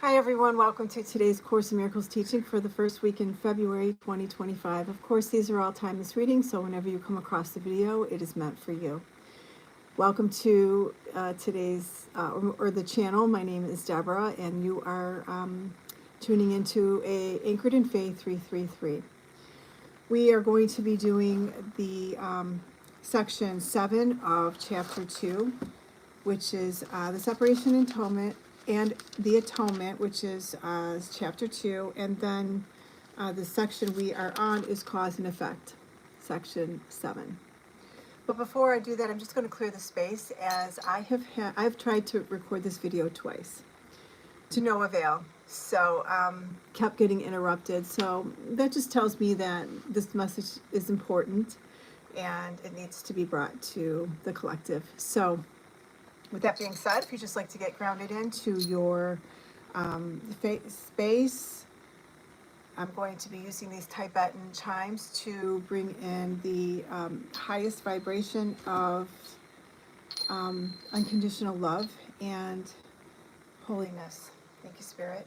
Hi everyone, welcome to today's Course in Miracles teaching for the first week in February 2025. Of course, these are all timeless readings, so whenever you come across the video, it is meant for you. Welcome to today's, or the channel. My name is Deborah, and you are tuning into a Anchored in Faith 333. We are going to be doing the section 7 of chapter 2, which is the separation and atonement, and the atonement, which is chapter 2, and then the section we are on is cause and effect, section 7. But before I do that, I'm just going to clear the space, as I've tried to record this video twice to no avail. So kept getting interrupted. So that just tells me that this message is important and it needs to be brought to the collective. So with that being said, if you just like to get grounded into your space, I'm going to be using these Tibetan chimes to bring in the highest vibration of unconditional love and holiness. Thank you, Spirit.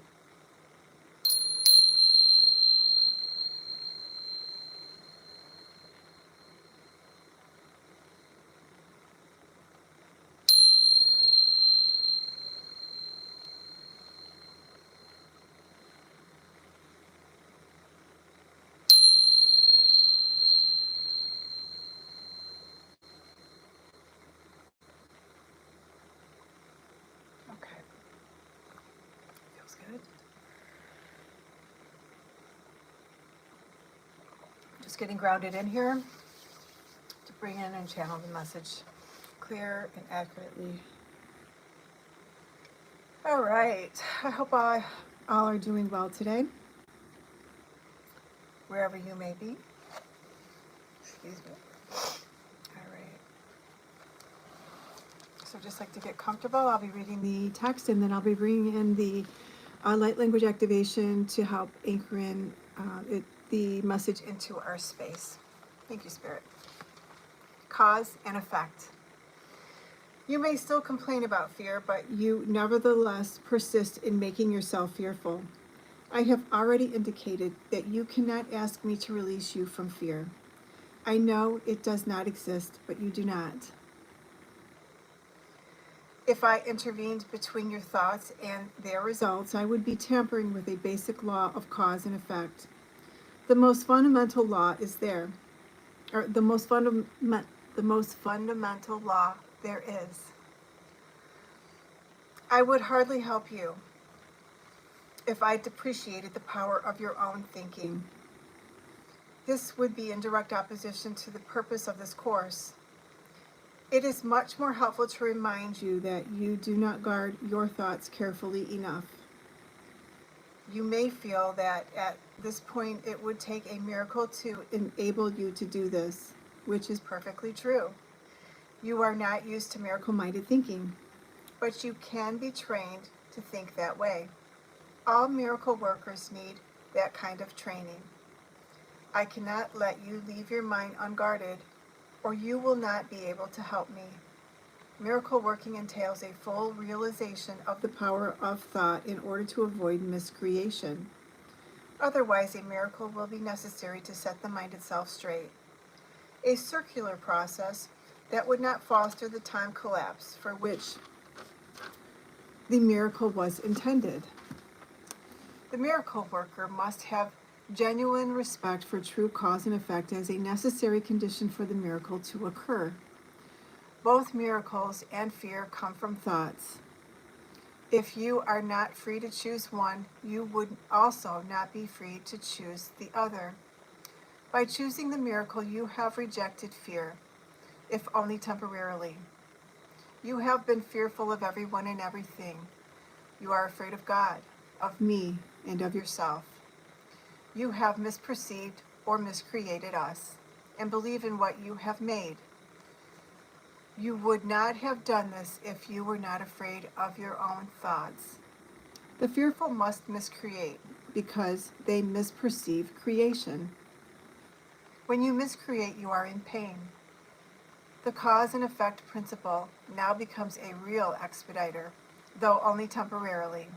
Okay. Feels good. Just getting grounded in here to bring in and channel the message clear and accurately. All right. I hope all are doing well today, wherever you may be. Excuse me. All right. So just like to get comfortable, I'll be reading the text, and then I'll be bringing in the light language activation to help anchor in the message into our space. Thank you, Spirit. Cause and effect. You may still complain about fear, but you nevertheless persist in making yourself fearful. I have already indicated that you cannot ask me to release you from fear. I know it does not exist, but you do not. If I intervened between your thoughts and their results, I would be tampering with a basic law of cause and effect. The most fundamental law is there, or the most fundamental law there is. I would hardly help you if I depreciated the power of your own thinking. This would be in direct opposition to the purpose of this course. It is much more helpful to remind you that you do not guard your thoughts carefully enough. You may feel that at this point it would take a miracle to enable you to do this, which is perfectly true. You are not used to miracle-minded thinking, but you can be trained to think that way. All miracle workers need that kind of training. I cannot let you leave your mind unguarded, or you will not be able to help me. Miracle working entails a full realization of the power of thought in order to avoid miscreation. Otherwise, a miracle will be necessary to set the mind itself straight. A circular process that would not foster the time collapse for which the miracle was intended. The miracle worker must have genuine respect for true cause and effect as a necessary condition for the miracle to occur. Both miracles and fear come from thoughts. If you are not free to choose one, you would also not be free to choose the other. By choosing the miracle, you have rejected fear, if only temporarily. You have been fearful of everyone and everything. You are afraid of God, of me, and of yourself. You have misperceived or miscreated us, and believe in what you have made. You would not have done this if you were not afraid of your own thoughts. The fearful must miscreate because they misperceive creation. When you miscreate, you are in pain. The cause and effect principle now becomes a real expediter, though only temporarily.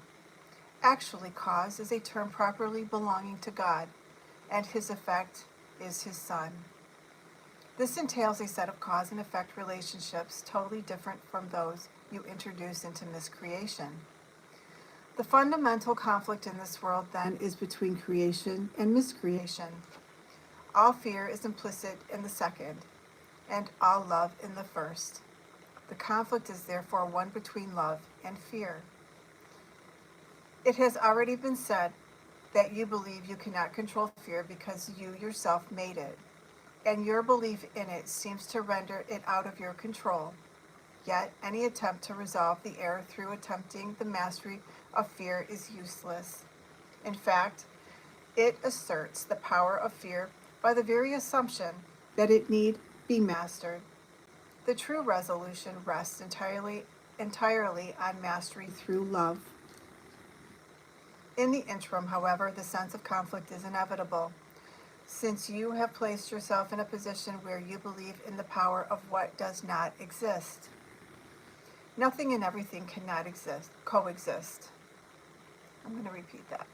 Actually, cause is a term properly belonging to God, and his effect is his Son. This entails a set of cause and effect relationships totally different from those you introduce into miscreation. The fundamental conflict in this world, then, is between creation and miscreation. All fear is implicit in the second, and all love in the first. The conflict is therefore one between love and fear. It has already been said that you believe you cannot control fear because you yourself made it, and your belief in it seems to render it out of your control. Yet, any attempt to resolve the error through attempting the mastery of fear is useless. In fact, it asserts the power of fear by the very assumption that it need be mastered. The true resolution rests entirely on mastery through love. In the interim, however, the sense of conflict is inevitable, since you have placed yourself in a position where you believe in the power of what does not exist. Nothing and everything cannot coexist. I'm going to repeat that.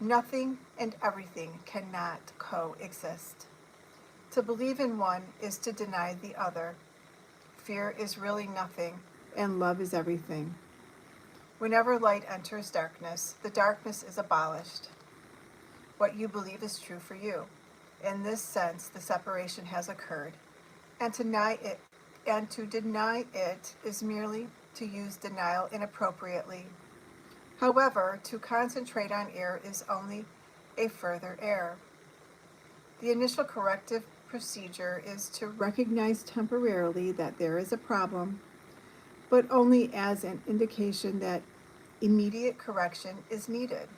Nothing and everything cannot coexist. To believe in one is to deny the other. Fear is really nothing, and love is everything. Whenever light enters darkness, the darkness is abolished. What you believe is true for you. In this sense, the separation has occurred, and to deny it is merely to use denial inappropriately. However, to concentrate on error is only a further error. The initial corrective procedure is to recognize temporarily that there is a problem, but only as an indication that immediate correction is needed.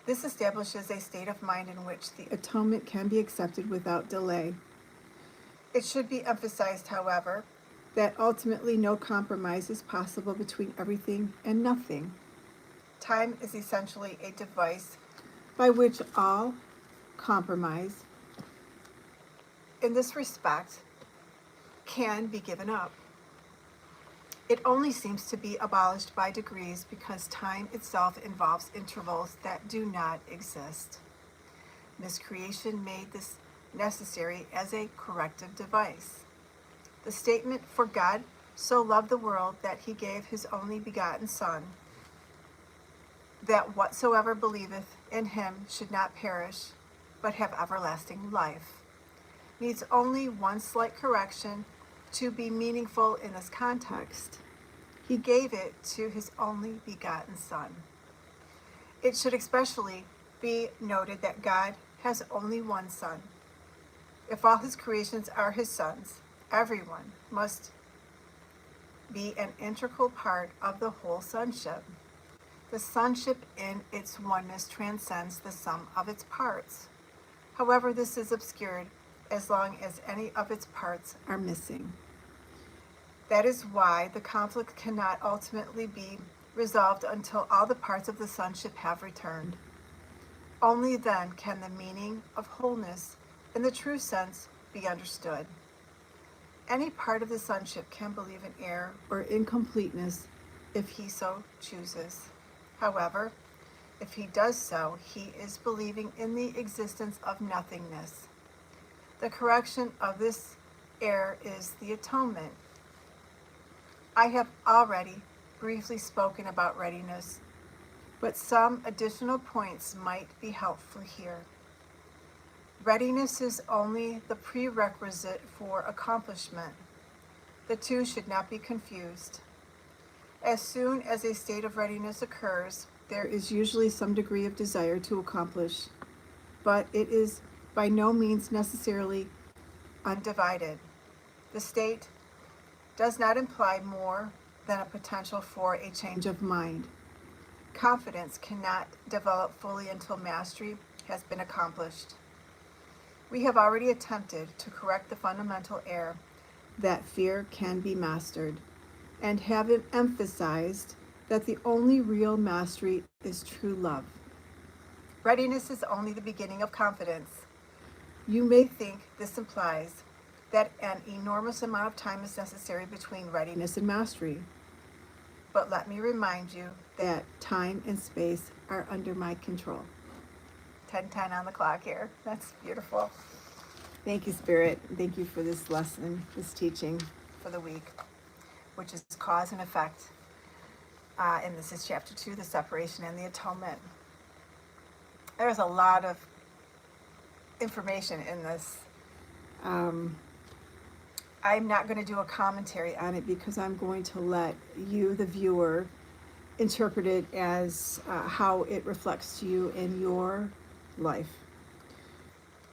This establishes a state of mind in which the atonement can be accepted without delay. It should be emphasized, however, that ultimately no compromise is possible between everything and nothing. Time is essentially a device by which all compromise, in this respect, can be given up. It only seems to be abolished by degrees because time itself involves intervals that do not exist. Miscreation made this necessary as a corrective device. The statement, "For God so loved the world that he gave his only begotten Son, that whatsoever believeth in him should not perish, but have everlasting life," needs only one slight correction to be meaningful in this context. He gave it to his only begotten Son. It should especially be noted that God has only one Son. If all his creations are his sons, everyone must be an integral part of the whole sonship. The sonship in its oneness transcends the sum of its parts. However, this is obscured as long as any of its parts are missing. That is why the conflict cannot ultimately be resolved until all the parts of the sonship have returned. Only then can the meaning of wholeness in the true sense be understood. Any part of the sonship can believe in error or incompleteness if he so chooses. However, if he does so, he is believing in the existence of nothingness. The correction of this error is the atonement. I have already briefly spoken about readiness, but some additional points might be helpful here. Readiness is only the prerequisite for accomplishment. The two should not be confused. As soon as a state of readiness occurs, there is usually some degree of desire to accomplish, but it is by no means necessarily undivided. The state does not imply more than a potential for a change of mind. Confidence cannot develop fully until mastery has been accomplished. We have already attempted to correct the fundamental error that fear can be mastered, and have emphasized that the only real mastery is true love. Readiness is only the beginning of confidence. You may think this implies that an enormous amount of time is necessary between readiness and mastery. but let me remind you that time and space are under my control. 10:10 on the clock here. That's beautiful. Thank you, Spirit. Thank you for this lesson, this teaching for the week, which is cause and effect. And this is chapter 2, the separation and the atonement. There's a lot of information in this. I'm not going to do a commentary on it because I'm going to let you, the viewer, interpret it as how it reflects to you in your life.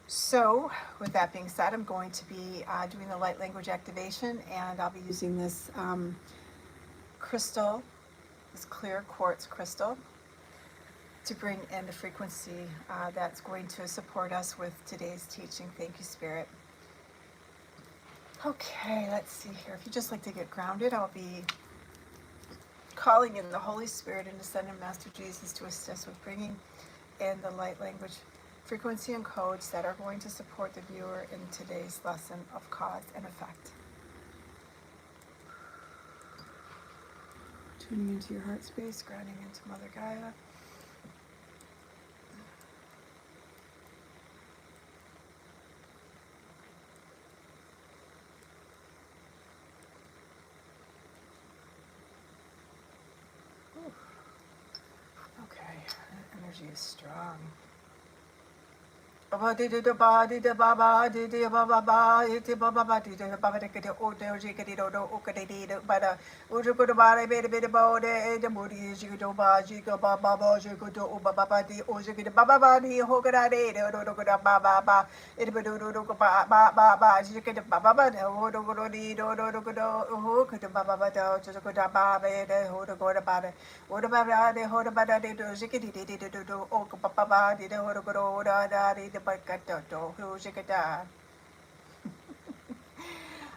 So, with that being said, I'm going to be doing the light language activation, and I'll be using this crystal, this clear quartz crystal, to bring in the frequency that's going to support us with today's teaching. Thank you, Spirit. Okay, let's see here. If you'd just like to get grounded, I'll be calling in the Holy Spirit and Ascended Master Jesus to assist with bringing in the light language frequency and codes that are going to support the viewer in today's lesson of cause and effect. Tuning into your heart space, grounding into Mother Gaia. Okay, that energy is strong. Baba did the body, the Baba did the Baba, it the Baba did the Baba de Odo, Jicadido, Okadi, but Ujukuda, bit about the Moody, Jigudoba, Jiga Baba, Jigudo, Baba, the Ojiki, Baba, the Hogade, Odogoda Baba, it would do Baba, Jikid Baba, the Odogodi, Odogodo, who could Baba, Jiguda Baba, the Hodogoda Baba, what about the Hodabada, the Jikidi, do Oka Baba, the Hodogoda, the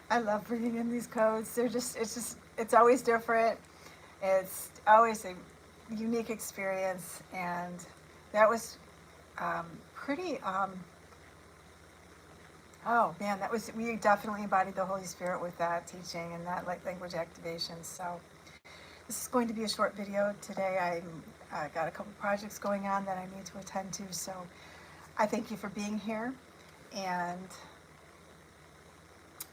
I love bringing in these codes. It's always different. It's always a unique experience, and that was pretty. Oh man, we definitely embodied the Holy Spirit with that teaching and that light language activation. So this is going to be a short video today. I got a couple projects going on that I need to attend to, so I thank you for being here, and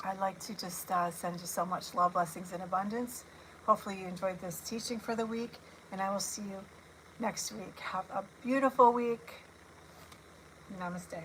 I'd like to just send you so much love, blessings, and abundance. Hopefully you enjoyed this teaching for the week, and I will see you next week. Have a beautiful week. Namaste.